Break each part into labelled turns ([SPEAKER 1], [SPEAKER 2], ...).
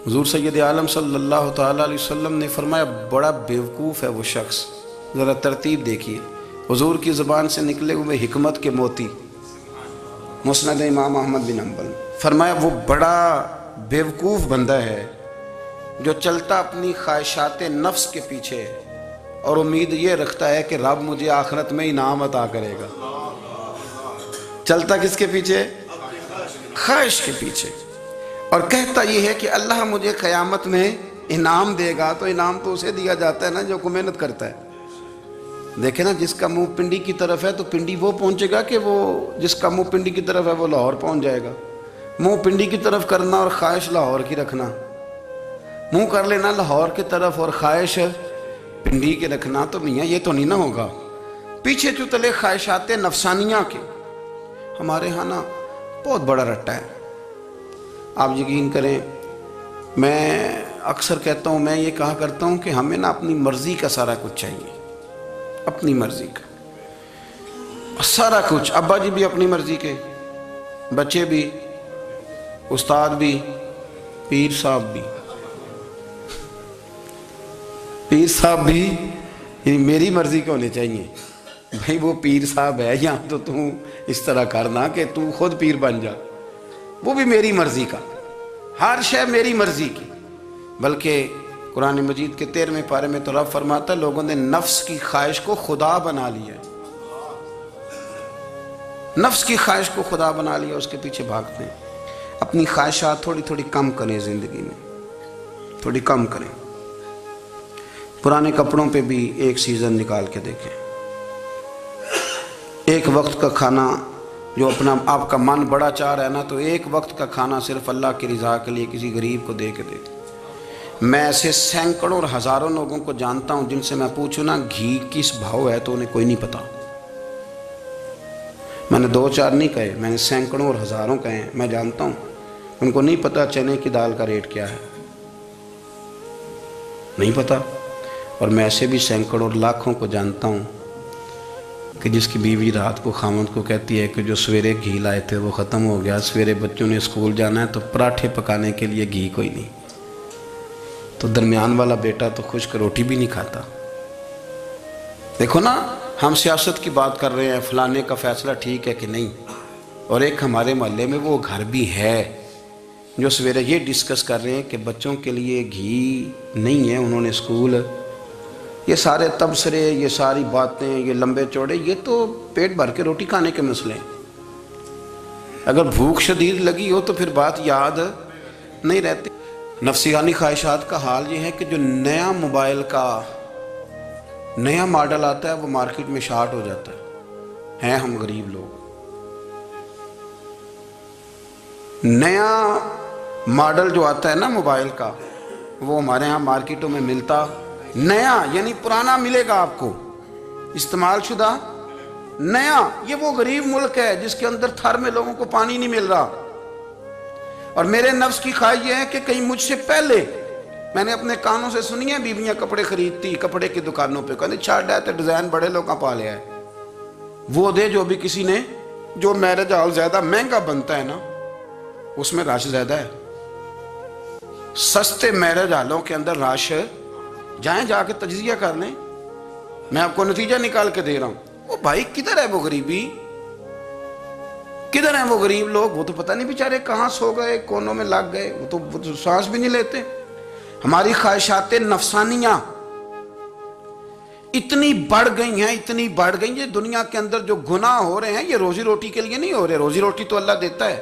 [SPEAKER 1] حضور سید عالم صلی اللہ تعالیٰ علیہ وسلم نے فرمایا بڑا بیوقوف ہے وہ شخص، ذرا ترتیب دیکھیے، حضور کی زبان سے نکلے ہوئے حکمت کے موتی، مسند امام احمد بن حنبل، فرمایا وہ بڑا بیوقوف بندہ ہے جو چلتا اپنی خواہشات نفس کے پیچھے اور امید یہ رکھتا ہے کہ رب مجھے آخرت میں انعام عطا کرے گا۔ چلتا کس کے پیچھے؟ خواہش کے پیچھے، اور کہتا یہ ہے کہ اللہ مجھے قیامت میں انعام دے گا، تو انعام تو اسے دیا جاتا ہے نا جو کو محنت کرتا ہے۔ دیکھیں نا، جس کا منہ پنڈی کی طرف ہے تو پنڈی وہ پہنچے گا کہ وہ جس کا منہ پنڈی کی طرف ہے وہ لاہور پہنچ جائے گا۔ منہ پنڈی کی طرف کرنا اور خواہش لاہور کی رکھنا، منہ کر لینا لاہور کی طرف اور خواہش پنڈی کے رکھنا، تو میاں یہ تو نہیں نہ ہوگا۔ پیچھے جو تلے خواہشات نفسانیہ کے ہمارے ہاں نا بہت بڑا رٹا ہے۔ آپ یقین کریں، میں اکثر کہتا ہوں، میں یہ کہا کرتا ہوں کہ ہمیں نا اپنی مرضی کا سارا کچھ چاہیے، اپنی مرضی کا سارا کچھ۔ ابا جی بھی اپنی مرضی کے، بچے بھی، استاد بھی، پیر صاحب بھی، پیر صاحب بھی یعنی میری مرضی کے ہونے چاہیے۔ بھائی وہ پیر صاحب ہے یا تو اس طرح کرنا کہ تو خود پیر بن جا، وہ بھی میری مرضی کا، ہر شے میری مرضی کی۔ بلکہ قرآن مجید کے 13ویں پارے میں تو رب فرماتا ہے لوگوں نے نفس کی خواہش کو خدا بنا لیا ہے، نفس کی خواہش کو خدا بنا لیا، اس کے پیچھے بھاگتے ہیں۔ اپنی خواہشات تھوڑی تھوڑی کم کریں، زندگی میں تھوڑی کم کریں۔ پرانے کپڑوں پہ بھی ایک سیزن نکال کے دیکھیں۔ ایک وقت کا کھانا جو اپنا آپ کا من بڑا چاہ رہا ہے نا، تو ایک وقت کا کھانا صرف اللہ کی رضا کے لیے کسی غریب کو دے کے دیکھیں۔ میں ایسے سینکڑوں اور ہزاروں لوگوں کو جانتا ہوں جن سے میں پوچھوں نا گھی کس بھاؤ ہے تو انہیں کوئی نہیں پتا۔ میں نے 2-4 نہیں کہے، میں نے سینکڑوں اور ہزاروں کہے ہیں، میں جانتا ہوں ان کو نہیں پتا چنے کی دال کا ریٹ کیا ہے، نہیں پتا۔ اور میں ایسے بھی سینکڑوں اور لاکھوں کو جانتا ہوں کہ جس کی بیوی رات کو خامند کو کہتی ہے کہ جو سویرے گھی لائے تھے وہ ختم ہو گیا، سویرے بچوں نے اسکول جانا ہے تو پراٹھے پکانے کے لیے گھی کوئی نہیں، تو درمیان والا بیٹا تو خشک روٹی بھی نہیں کھاتا۔ دیکھو نا، ہم سیاست کی بات کر رہے ہیں، فلانے کا فیصلہ ٹھیک ہے کہ نہیں، اور ایک ہمارے محلے میں وہ گھر بھی ہے جو سویرے یہ ڈسکس کر رہے ہیں کہ بچوں کے لیے گھی نہیں ہے، انہوں نے اسکول، یہ سارے تبصرے، یہ ساری باتیں، یہ لمبے چوڑے، یہ تو پیٹ بھر کے روٹی کھانے کے مسئلے ہیں۔ اگر بھوک شدید لگی ہو تو پھر بات یاد نہیں رہتی۔ نفسیانی خواہشات کا حال یہ ہے کہ جو نیا موبائل کا نیا ماڈل آتا ہے وہ مارکیٹ میں شارٹ ہو جاتا ہے۔ ہیں ہم غریب لوگ، نیا ماڈل جو آتا ہے نا موبائل کا، وہ ہمارے ہاں مارکیٹوں میں ملتا نیا، یعنی پرانا ملے گا آپ کو، استعمال شدہ نیا۔ یہ وہ غریب ملک ہے جس کے اندر تھر میں لوگوں کو پانی نہیں مل رہا۔ اور میرے نفس کی خواہش یہ ہے کہ کہیں مجھ سے پہلے، میں نے اپنے کانوں سے سنی ہے بیویاں کپڑے خریدتی کپڑے کی دکانوں پہ، کہتے چھاڑ ہے تو ڈیزائن بڑے لوگوں پا لیا ہے، وہ دے جو بھی کسی نے، جو میرج ہال زیادہ مہنگا بنتا ہے نا اس میں رش زیادہ ہے۔ سستے میرج ہالوں کے اندر رش، جائیں جا کے تجزیہ کر لیں، میں آپ کو نتیجہ نکال کے دے رہا ہوں۔ وہ بھائی کدھر ہے وہ غریبی، کدھر ہیں وہ غریب لوگ؟ وہ تو پتہ نہیں بیچارے کہاں سو گئے، کونوں میں لگ گئے، وہ تو سانس بھی نہیں لیتے۔ ہماری خواہشات نفسانیہ اتنی بڑھ گئی ہیں، اتنی بڑھ گئی ہیں، دنیا کے اندر جو گناہ ہو رہے ہیں یہ روزی روٹی کے لیے نہیں ہو رہے، روزی روٹی تو اللہ دیتا ہے۔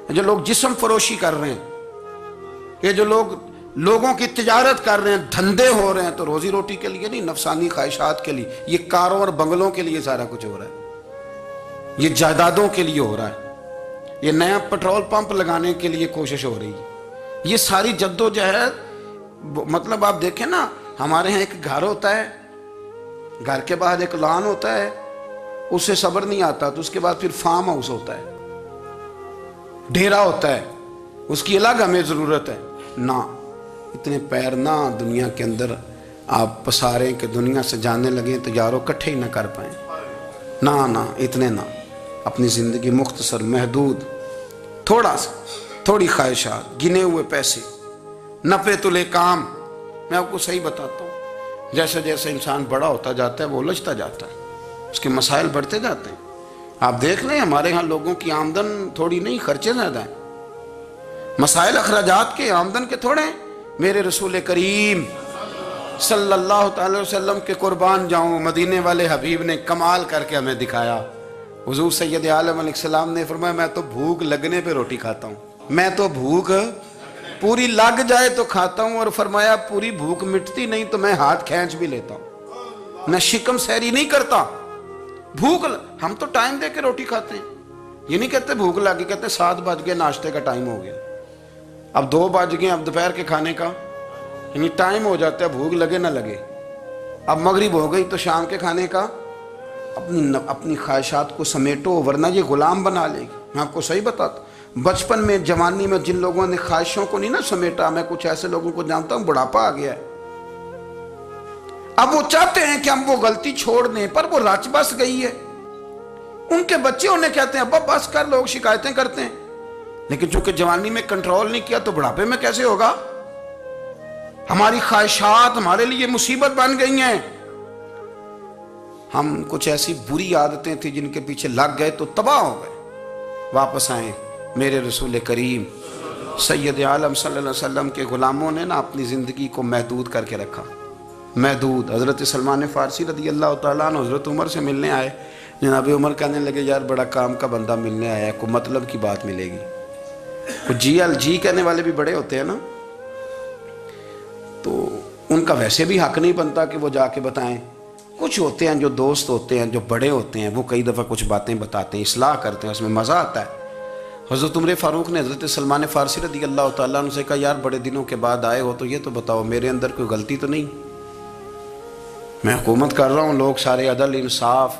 [SPEAKER 1] جو لوگ جسم فروشی کر رہے ہیں، یہ جو لوگ لوگوں کی تجارت کر رہے ہیں، دھندے ہو رہے ہیں، تو روزی روٹی کے لیے نہیں، نفسانی خواہشات کے لیے۔ یہ کاروں اور بنگلوں کے لیے سارا کچھ ہو رہا ہے، یہ جائیدادوں کے لیے ہو رہا ہے، یہ نیا پٹرول پمپ لگانے کے لیے کوشش ہو رہی ہے۔ یہ ساری جدوجہد، مطلب آپ دیکھیں نا، ہمارے ہاں ایک گھر ہوتا ہے، گھر کے باہر ایک لان ہوتا ہے، اس سے صبر نہیں آتا تو اس کے بعد پھر فارم ہاؤس ہوتا ہے، ڈیرا ہوتا ہے، اس کی الگ ہمیں ضرورت ہے نا۔ اتنے پیر نہ دنیا کے اندر آپ پساریں کہ دنیا سے جانے لگیں تو یارو کٹھے ہی نہ کر پائیں، نہ اتنے نہ۔ اپنی زندگی مختصر، محدود، تھوڑا سا، تھوڑی خواہشات، گنے ہوئے پیسے، नफ़ेतुल काम। मैं आपको सही बताता हूँ, जैसे जैसे इंसान बड़ा होता जाता है वो उलझता जाता है, उसके मसाइल बढ़ते जाते हैं। आप देख लें हमारे यहाँ लोगों की आमदन थोड़ी नहीं, खर्चे ज़्यादा हैं। मसाइल अखराजात के, आमदन के थोड़े हैं। मेरे रसूल करीम सल्लल्लाहु अलैहि वसल्लम के कुर्बान जाऊं, मदीने वाले हबीब ने कमाल करके हमें दिखाया। हुजूर सैयद आलम अलैहिस्सलाम ने फरमाया, मैं तो भूख लगने पे रोटी खाता हूँ, मैं तो भूख पूरी लग जाए तो खाता हूँ। और फरमाया पूरी भूख मिटती नहीं तो मैं हाथ खींच भी लेता हूँ, मैं शिकम सहरी नहीं करता। भूख हम तो टाइम दे के रोटी खाते हैं, ये नहीं कहते भूख लगी, कहते 7 बज गए, नाश्ते का टाइम हो गया, अब 2 बज गए, अब दोपहर के खाने का यानी टाइम हो जाता है, भूख लगे ना लगे। अब मगरिब हो गई तो शाम के खाने का अपनी ख्वाहिशात को समेटो, वरना ये गुलाम बना लेगी। मैं आपको सही बताता, बचपन में जवानी में जिन लोगों ने ख्वाहिशों को नहीं ना समेटा, मैं कुछ ऐसे लोगों को जानता हूं बुढ़ापा आ गया है, अब वो चाहते हैं कि हम वो गलती छोड़ दें, पर वो रच बस गई है। उनके बच्चे उन्हें कहते हैं अब्बा बस कर, लोग शिकायतें करते हैं, लेकिन चूंकि जवानी में कंट्रोल नहीं किया तो बुढ़ापे में कैसे होगा। हमारी ख्वाहिशात हमारे लिए मुसीबत बन गई हैं। हम कुछ ऐसी बुरी आदतें थी जिनके पीछे लग गए तो तबाह हो गए। वापस आए, मेरे रसूल करीम सैयद आलम सल्लल्लाहु अलैहि वसल्लम के गुलामों ने ना अपनी जिंदगी को महदूद करके रखा। महदूद। हजरत सलमान फारसी रदी अल्लाह तआला अन्हु हजरत उमर से मिलने आए। जनाब उमर कहने लगे, यार बड़ा काम का बंदा मिलने आया है, कोई मतलब की बात मिलेगी। कुछ जी कहने वाले भी बड़े होते हैं ना, तो उनका वैसे भी हक नहीं बनता कि वो जाके बताएं। कुछ होते हैं जो दोस्त होते हैं, जो बड़े होते हैं, वो कई दफ़ा कुछ बातें बताते हैं, इस्लाह करते हैं, उसमें मज़ा आता है। हज़रत उमर फ़ारूक ने हज़रत सलमान फ़ारसी रदी अल्लाह तआला अन्हु से कहा, यार बड़े दिनों के बाद आए हो तो ये तो बताओ मेरे अंदर कोई गलती तो नहीं, मैं हुकूमत कर रहा हूँ, लोग सारे अदल इंसाफ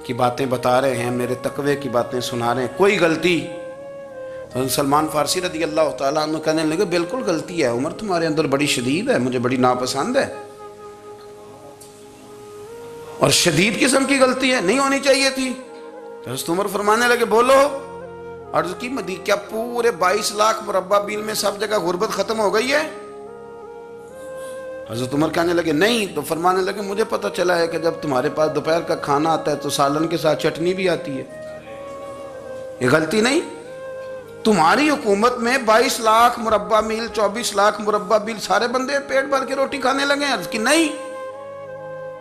[SPEAKER 1] की बातें बता रहे हैं, मेरे तकवे की बातें सुना रहे हैं, कोई गलती? तो सलमान फारसी रदी अल्लाह तआला अन्हु कहने लगे, बिल्कुल गलती है उमर, तुम्हारे अंदर बड़ी शदीद है, मुझे बड़ी नापसंद है, और शदीद किस्म की गलती है, नहीं होनी चाहिए थी। तो उमर फरमाने लगे, बोलो। अर्ज़ की, मदी क्या पूरे 22 लाख मुरब्बा मील में सब जगह गुर्बत खत्म हो गई है? हज़रत उमर कहने लगे, नहीं। तो फरमाने लगे, मुझे पता चला है कि जब तुम्हारे पास दोपहर का खाना आता है तो सालन के साथ चटनी भी आती है, ये गलती नहीं? तुम्हारी हुकूमत में 22 लाख मुरब्बा मील, 24 लाख मुरब्बा मील सारे बंदे पेट भर के रोटी खाने लगे। अर्ज़ की, नहीं।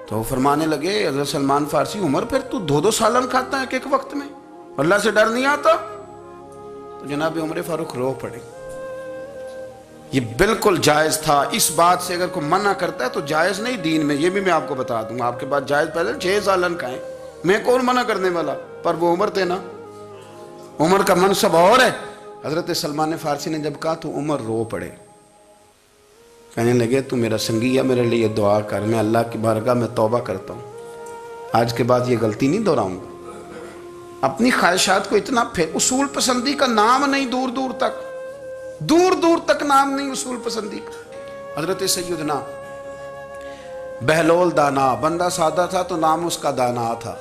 [SPEAKER 1] तो फरमाने लगे हज़रत सलमान फारसी, उमर फिर तू 2-2 सालन खाता है एक वक्त में, अल्लाह से डर नहीं आता? तो जनाब उमर फारूक रो पड़े। ये बिल्कुल जायज़ था। इस बात से अगर कोई मना करता है तो जायज़ नहीं दीन में, ये भी मैं आपको बता दूंगा। आपके पास जायज़ पहले 6 सालन का है, मैं कौन मना करने वाला, पर वो उमर थे ना, उमर का मनसब और है। हज़रत सलमान फारसी ने जब कहा तो उमर रो पड़े, कहने लगे, तू मेरा संगी है, मेरे लिए दुआ कर, मैं अल्लाह की बारगाह में तौबा करता हूँ, आज के बाद ये गलती नहीं दोहराऊंगा। अपनी ख्वाहिशात को इतना फिर, उसूल पसंदी का नाम नहीं, दूर दूर तक नाम नहीं उसूल पसंदी का। हजरत सैयदना बहलोल दाना, बंदा सादा था तो नाम उसका दाना था।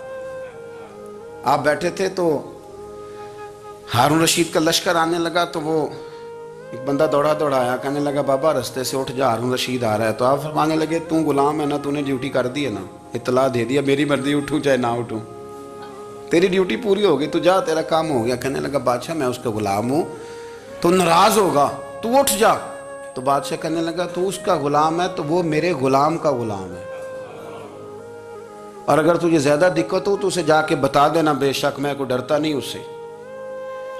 [SPEAKER 1] आप बैठे थे तो हारून रशीद का लश्कर आने लगा, तो वो एक बंदा दौड़ा आया, कहने लगा, बाबा रास्ते से उठ जा, हारून रशीद आ रहा है। तो आप फरमाने लगे, तू गुलाम है ना, तूने ड्यूटी कर दी है ना, इतला दे दिया, मेरी मर्जी उठूं चाहे ना उठूं, तेरी ड्यूटी पूरी हो गई, तू जा, तेरा काम हो गया। कहने लगा, बादशाह मैं उसका गुलाम हूँ, तो नाराज होगा, तू उठ जा। तो बादशाह कहने लगा, तू उसका गुलाम है तो वो मेरे गुलाम का गुलाम है, और अगर तुझे ज्यादा दिक्कत हो तो उसे जाके बता देना, बेशक मैं को डरता नहीं उससे।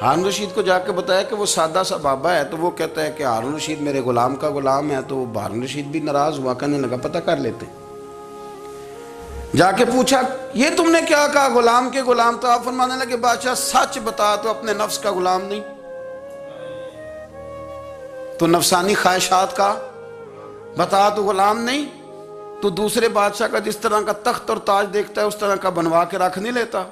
[SPEAKER 1] हारून रशीद को जाके बताया कि वो सादा सा बाबा है, तो वो कहता है कि हारून रशीद मेरे गुलाम का गुलाम है। तो हारून रशीद भी नाराज हुआ, कहने लगा, पता कर लेते। जाके पूछा, ये तुमने क्या कहा, गुलाम के गुलाम? तो आप फरमाने लगे, बादशाह सच बता, तो अपने नफ्स का गुलाम नहीं तो नफसानी ख्वाहिशात का बता, तो गुलाम नहीं? तो दूसरे बादशाह का जिस तरह का तख्त और ताज देखता है उस तरह का बनवा के रख नहीं लेता,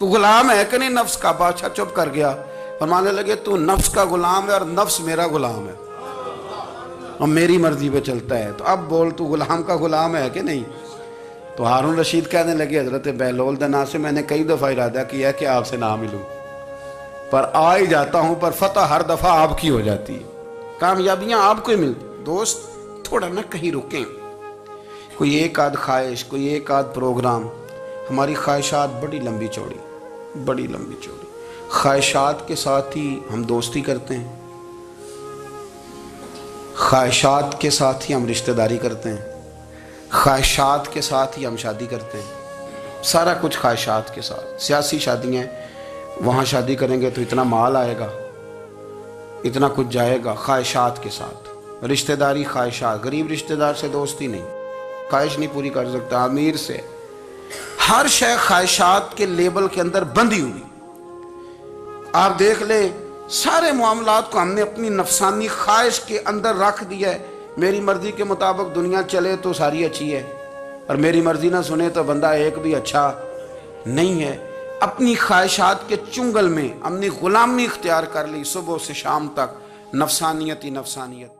[SPEAKER 1] तू गुलाम है कि नहीं नफ्स का? बादशाह चुप कर गया। फरमाने लगे, तू नफ्स का गुलाम है और नफ्स मेरा गुलाम है, और मेरी मर्जी पे चलता है, तो अब बोल तू गुलाम का गुलाम है कि नहीं? तो हारून रशीद कहने लगे, हजरत बहलोल दना से मैंने कई दफ़ा इरादा किया कि आपसे ना मिलूं, पर आ ही जाता हूं, पर फतह हर दफ़ा आपकी हो जाती है। कामयाबियां आपको ही मिलती। दोस्त थोड़ा ना कहीं रुकें, कोई एक आध ख्वाहिश, कोई एक आध प्रोग्राम। हमारी ख्वाहिशात बड़ी लंबी चौड़ी, बड़ी लंबी चौड़ी। ख्वाहिशात के साथ ही हम दोस्ती करते हैं, ख्वाहिशात के साथ ही हम रिश्तेदारी करते हैं, ख्वाहिशात के साथ ही हम शादी करते हैं। सारा कुछ ख्वाहिशात के साथ। सियासी शादियाँ, वहाँ शादी करेंगे तो इतना माल आएगा, इतना कुछ जाएगा, ख्वाहिशात के साथ। रिश्तेदारी ख्वाहिशात, गरीब रिश्तेदार से दोस्ती नहीं, ख्वाहिश नहीं पूरी कर सकता, अमीर से। हर शय ख्वाहिशात के लेबल के अंदर बंधी हुई। आप देख ले, सारे मामलात को हमने अपनी नफसानी ख्वाहिश के अंदर रख दिया है। मेरी मर्जी के मुताबिक दुनिया चले तो सारी अच्छी है, और मेरी मर्जी ना सुने तो बंदा एक भी अच्छा नहीं है। अपनी ख्वाहिशात के चुंगल में हमने गुलामी इख्तियार कर ली, सुबह से शाम तक नफसानियत ही नफसानियत।